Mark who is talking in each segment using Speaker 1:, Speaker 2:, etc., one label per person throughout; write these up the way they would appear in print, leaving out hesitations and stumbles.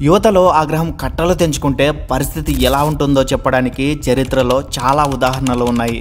Speaker 1: యువతలో ఆగ్రహం కట్టలు తెంచుకుంటే పరిస్థితి ఎలా ఉంటుందో చెప్పడానికి చరిత్రలో చాలా ఉదాహరణలు ఉన్నాయి.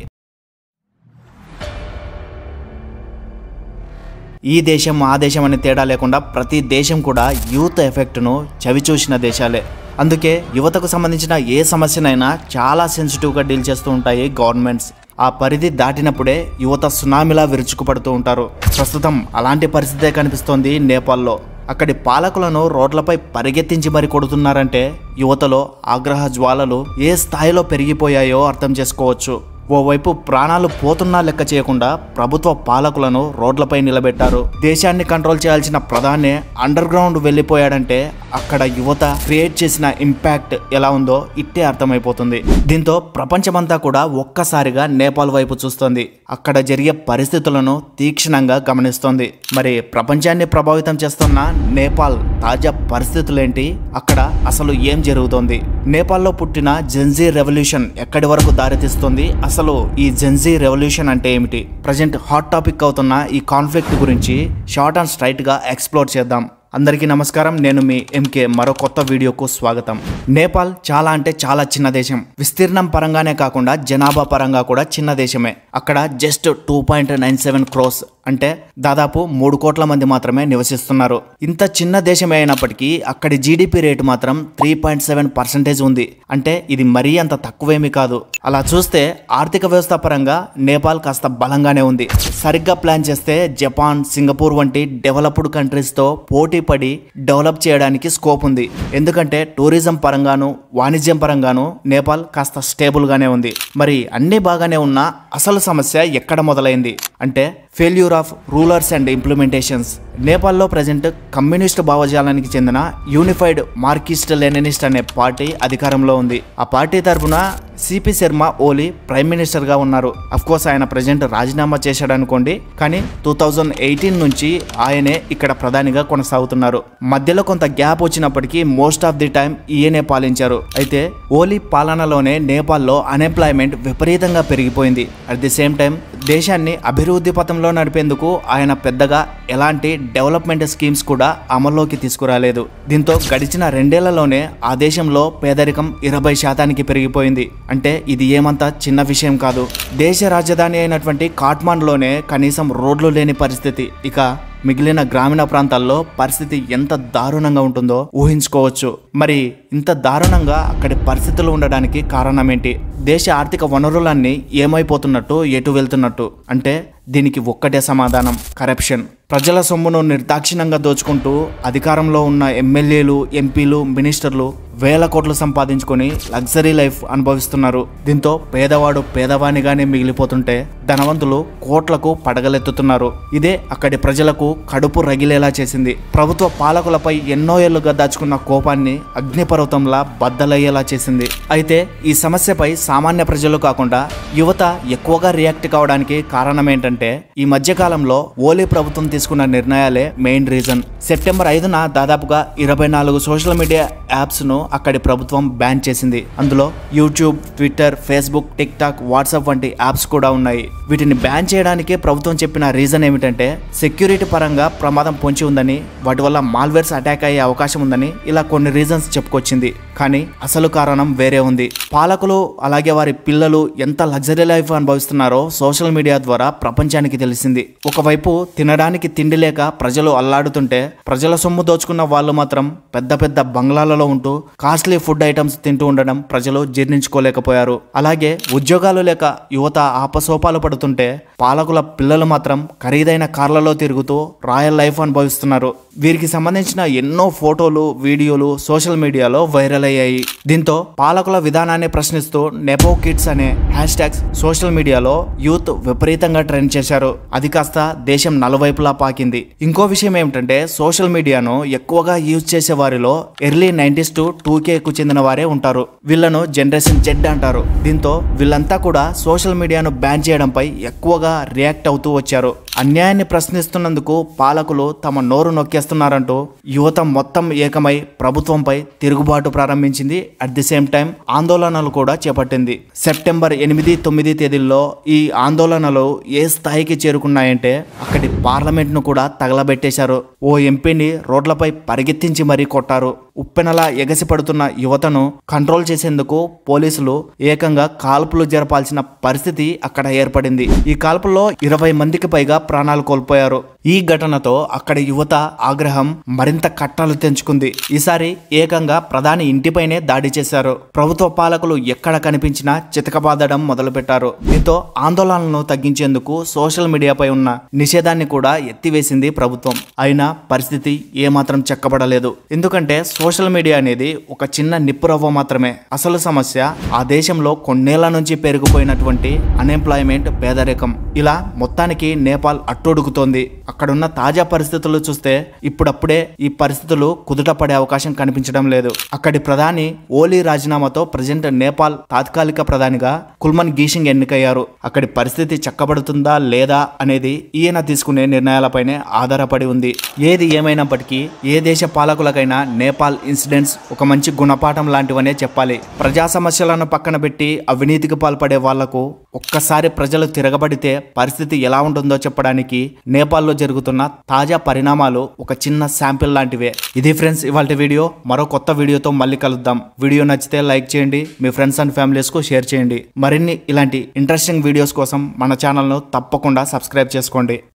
Speaker 1: ఈ దేశం ఆ దేశం అనే తేడా లేకుండా ప్రతి దేశం కూడా యూత్ ఎఫెక్ట్ను చవిచూసిన దేశాలే. అందుకే యువతకు సంబంధించిన ఏ సమస్యనైనా చాలా సెన్సిటివ్గా డీల్ చేస్తూ ఉంటాయి గవర్నమెంట్స్. ఆ పరిధి దాటినప్పుడే యువత సునామీలా విరుచుకుపడుతూ ఉంటారు. ప్రస్తుతం అలాంటి పరిస్థితే కనిపిస్తోంది నేపాల్లో. అక్కడి పాలకులను రోడ్లపై పరిగెత్తించి మరి కొడుతున్నారంటే యువతలో ఆగ్రహ జ్వాలలు ఏ స్థాయిలో పెరిగిపోయాయో అర్థం చేసుకోవచ్చు. ఓవైపు ప్రాణాలు పోతున్నా లెక్క చేయకుండా ప్రభుత్వ పాలకులను రోడ్లపై నిలబెట్టారు. దేశాన్ని కంట్రోల్ చేయాల్సిన ప్రధాని అండర్ గ్రౌండ్ వెళ్ళిపోయాడంటే అక్కడ యువత క్రియేట్ చేసిన ఇంపాక్ట్ ఎలా ఉందో ఇట్టే అర్థమైపోతుంది. దీంతో ప్రపంచమంతా కూడా ఒక్కసారిగా నేపాల్ వైపు చూస్తోంది. అక్కడ జరిగే పరిస్థితులను తీక్షణంగా గమనిస్తోంది. మరి ప్రపంచాన్ని ప్రభావితం చేస్తున్న నేపాల్ తాజా పరిస్థితులేంటి, అక్కడ అసలు ఏం జరుగుతోంది, నేపాల్లో పుట్టిన జెన్జీ రెవల్యూషన్ ఎక్కడి వరకు దారితీస్తుంది, అసలు ఈ జెన్జీ రెవల్యూషన్ అంటే ఏమిటి, ప్రజెంట్ హాట్ టాపిక్ అవుతున్న ఈ కాన్ఫ్లిక్ట్ గురించి షార్ట్ అండ్ స్ట్రైట్ గా ఎక్స్ప్లోర్ చేద్దాం. అందరికీ నమస్కారం, నేను మీ ఎంకే. మరో కొత్త వీడియోకు స్వాగతం. నేపాల్ చాలా అంటే చాలా చిన్న దేశం. విస్తీర్ణం పరంగానే కాకుండా జనాభా పరంగా కూడా చిన్న దేశమే. అక్కడ జస్ట్ 2.97 crores అంటే దాదాపు 3 కోట్ల మంది మాత్రమే నివసిస్తున్నారు. ఇంత చిన్న దేశమే అయినప్పటికీ అక్కడి జీడిపి రేటు మాత్రం 3.7% ఉంది. అంటే ఇది మరీ అంత తక్కువేమీ కాదు. అలా చూస్తే ఆర్థిక వ్యవస్థ పరంగా నేపాల్ కాస్త బలంగానే ఉంది. సరిగ్గా ప్లాన్ చేస్తే జపాన్, సింగపూర్ వంటి డెవలప్డ్ కంట్రీస్తో పోటీ పడి డెవలప్ చేయడానికి స్కోప్ ఉంది. ఎందుకంటే టూరిజం పరంగాను వాణిజ్యం పరంగాను నేపాల్ కాస్త స్టేబుల్ గానే ఉంది. మరి అన్ని బాగానే ఉన్న అసలు సమస్య ఎక్కడ మొదలైంది అంటే failure of rulers and implementations. నేపాల్లో ప్రజెంట్ కమ్యూనిస్ట్ భావజాలానికి చెందిన యూనిఫైడ్ మార్కిస్ట్ లెనినిస్ట్ అనే పార్టీ అధికారంలో ఉంది. ఆ పార్టీ తరఫున సిపి శర్మ ఓలీ ప్రైమ్ మినిస్టర్ గా ఉన్నారు. అఫ్ కోర్స్ ఆయన ప్రజెంట్ రాజీనామా చేశాడు అనుకోండి, కానీ 2018 నుంచి ఆయనే ఇక్కడ ప్రధానిగా కొనసాగుతున్నారు. మధ్యలో కొంత గ్యాప్ వచ్చినప్పటికీ మోస్ట్ ఆఫ్ ది టైం ఈయనే పాలించారు. అయితే ఓలీ పాలనలోనే నేపాల్లో అన్ఎంప్లాయ్మెంట్ విపరీతంగా పెరిగిపోయింది. అట్ ది సేమ్ టైం దేశాన్ని అభివృద్ధి పథంలో నడిపేందుకు ఆయన పెద్దగా ఎలాంటి డెవలప్మెంట్ స్కీమ్స్ కూడా అమల్లోకి తీసుకురాలేదు. దీంతో గడిచిన 2 ఏళ్లలోనే ఆ దేశంలో పేదరికం 20% పెరిగిపోయింది. అంటే ఇది ఏమంతా చిన్న విషయం కాదు. దేశ రాజధాని అయినటువంటి కాఠ్మండులోనే కనీసం రోడ్లు లేని పరిస్థితి. ఇక మిగిలిన గ్రామీణ ప్రాంతాల్లో పరిస్థితి ఎంత దారుణంగా ఉంటుందో ఊహించుకోవచ్చు. మరి ఇంత దారుణంగా అక్కడి పరిస్థితులు ఉండడానికి కారణం ఏంటి? దేశ ఆర్థిక వనరులన్నీ ఏమైపోతున్నట్టు, ఎటు వెళ్తున్నట్టు? అంటే దీనికి ఒక్కటే సమాధానం, కరప్షన్. ప్రజల సొమ్మును నిర్దాక్షిణ్యంగా దోచుకుంటూ అధికారంలో ఉన్న ఎమ్మెల్యేలు, ఎంపీలు, మినిస్టర్లు వేల కోట్లు సంపాదించుకొని లగ్జరీ లైఫ్ అనుభవిస్తున్నారు. దీంతో పేదవాడు పేదవానిగానే మిగిలిపోతుంటే ధనవంతులు కోట్లకు పడగలెత్తుతున్నారు. ఇదే అక్కడి ప్రజలకు కడుపు రగిలేలా చేసింది. ప్రభుత్వ పాలకులపై ఎన్నో ఏళ్లుగా దాచుకున్న కోపాన్ని అగ్నిపర్వతంలా బద్దలయ్యేలా చేసింది. అయితే ఈ సమస్యపై సామాన్య ప్రజలు కాకుండా యువత ఎక్కువగా రియాక్ట్ కావడానికి కారణం ఏంటంటే ఈ మధ్య కాలంలో ఓలీ ప్రభుత్వం తీసుకున్న నిర్ణయాలే మెయిన్ రీజన్. సెప్టెంబర్ 5న దాదాపుగా 24 సోషల్ మీడియా యాప్స్ ను అక్కడి ప్రభుత్వం బ్యాన్ చేసింది. అందులో YouTube, Twitter, Facebook, tick talk, WhatsApp వంటి యాప్స్ కూడా ఉన్నాయి. వీటిని బ్యాన్ చేయడానికే ప్రభుత్వం చెప్పిన రీజన్ ఏమిటంటే సెక్యూరిటీ పరంగా ప్రమాదం పొంచి ఉందని, వాటి వల్ల మాల్వేర్స్ అటాక్ అయ్యే అవకాశం ఉందని, ఇలా కొన్ని రీజన్స్ చెప్పుకొచ్చింది. కానీ అసలు కారణం వేరే ఉంది. పాలకులు అలాగే వారి పిల్లలు ఎంత లగ్జరీ లైఫ్ అనుభవిస్తున్నారో సోషల్ మీడియా ద్వారా ప్రపంచానికి తెలిసింది. ఒకవైపు తినడానికి తిండి లేక ప్రజలు అల్లాడుతుంటే ప్రజల సొమ్ము దోచుకున్న వాళ్ళు మాత్రం పెద్ద పెద్ద బంగ్లాలలో ఉంటూ కాస్ట్లీ ఫుడ్ ఐటమ్స్ తింటూ ఉండడం ప్రజలు జీర్ణించుకోలేకపోయారు. అలాగే ఉద్యోగాలు లేక యువత ఆపసోపాలు పడుతుంటే పాలకుల పిల్లలు మాత్రం ఖరీదైన కార్లలో తిరుగుతూ రాయల్ లైఫ్ అనుభవిస్తున్నారు. వీరికి సంబంధించిన ఎన్నో ఫోటోలు, వీడియోలు సోషల్ మీడియాలో వైరల్ అయ్యాయి. దీంతో పాలకుల విధానాన్ని ప్రశ్నిస్తూ నెపో కిడ్స్ అనే హ్యాష్ ట్యాగ్స్ సోషల్ మీడియాలో యూత్ విపరీతంగా ట్రెండ్ చేశారు. అది కాస్త దేశం నలువైపులా పాకింది. ఇంకో విషయం ఏమిటంటే సోషల్ మీడియాను ఎక్కువగా యూజ్ చేసే వారిలో ఎర్లీ 90s to 2Kకు చెందిన వారే ఉంటారు. వీళ్లను జనరేషన్ జెడ్ అంటారు. దీంతో వీళ్ళంతా కూడా సోషల్ మీడియాను బ్యాన్ చేయడంపై ఎక్కువగా రియాక్ట్ అవుతూ వచ్చారు. అన్యాయాన్ని ప్రశ్నిస్తున్నందుకు పాలకులు తమ నోరు నొక్కేస్తున్నారంటూ యువత మొత్తం ఏకమై ప్రభుత్వంపై తిరుగుబాటు ప్రారంభించింది. అట్ ది సేమ్ టైం ఆందోళనలు కూడా చేపట్టింది. సెప్టెంబర్ 8, 9 తేదీల్లో ఈ ఆందోళనలు ఏ స్థాయికి చేరుకున్నాయంటే అక్కడి పార్లమెంట్ను కూడా తగలబెట్టేశారు. ఓ ఎంపీని రోడ్లపై పరిగెత్తించి మరీ కొట్టారు. ఉప్పెనలా ఎగసిపడుతున్న యువతను కంట్రోల్ చేసేందుకు పోలీసులు ఏకంగా కాల్పులు జరపాల్సిన పరిస్థితి అక్కడ ఏర్పడింది. ఈ కాల్పుల్లో 20 మందికి పైగా ప్రాణాలు కోల్పోయారు. ఈ ఘటనతో అక్కడి యువత ఆగ్రహం మరింత కట్టలు తెంచుకుంది. ఈసారి ఏకంగా ప్రధాని ఇంటిపైనే దాడి చేశారు. ప్రభుత్వ పాలకులు ఎక్కడ కనిపించినా చితకబాదడం మొదలుపెట్టారు. దీంతో ఆందోళనలను తగ్గించేందుకు సోషల్ మీడియాపై ఉన్న నిషేధాన్ని కూడా ఎత్తివేసింది ప్రభుత్వం. అయినా పరిస్థితి ఏమాత్రం చెక్కబడలేదు. ఎందుకంటే సోషల్ మీడియా అనేది ఒక చిన్న నిప్పురవ్వ మాత్రమే. అసలు సమస్య ఆ దేశంలో కొన్నేళ్ల నుంచి పెరిగిపోయినటువంటి అన్ఎంప్లాయ్మెంట్, పేదరికం. ఇలా మొత్తానికి నేపాల్ అట్టుడుగుతోంది. అక్కడున్న తాజా పరిస్థితులు చూస్తే ఇప్పుడప్పుడే ఈ పరిస్థితులు కుదుట పడే అవకాశం కనిపించడం లేదు. అక్కడి ప్రధాని ఓలీ రాజీనామాతో ప్రెసిడెంట్ నేపాల్ తాత్కాలిక ప్రధానిగా కుల్మన్ గీషింగ్ ఎన్నికయ్యారు. అక్కడి పరిస్థితి చక్కబడుతుందా లేదా అనేది ఈయన తీసుకునే నిర్ణయాలపైనే ఆధారపడి ఉంది. ఏది ఏమైనప్పటికీ ఏ దేశ పాలకులకైనా నేపాల్ ఇన్సిడెంట్స్ ఒక మంచి గుణపాఠం లాంటివనే చెప్పాలి. ప్రజా సమస్యలను పక్కన పెట్టి అవినీతికి పాల్పడే వాళ్లకు ఒక్కసారి ప్రజలు తిరగబడితే పరిస్థితి ఎలా ఉంటుందో చెప్పడానికి నేపాల్లో జరుగుతున్న తాజా పరిణామాలు ఒక చిన్న శాంపిల్ లాంటివే. ఇది ఫ్రెండ్స్ ఇవాల్టి వీడియో. మరో కొత్త వీడియోతో మళ్ళీ కలుద్దాం. వీడియో నచ్చితే లైక్ చేయండి, మీ ఫ్రెండ్స్ అండ్ ఫ్యామిలీస్ కు షేర్ చేయండి. మరిన్ని ఇలాంటి ఇంట్రెస్టింగ్ వీడియోస్ కోసం మన ఛానల్ను తప్పకుండా సబ్స్క్రైబ్ చేసుకోండి.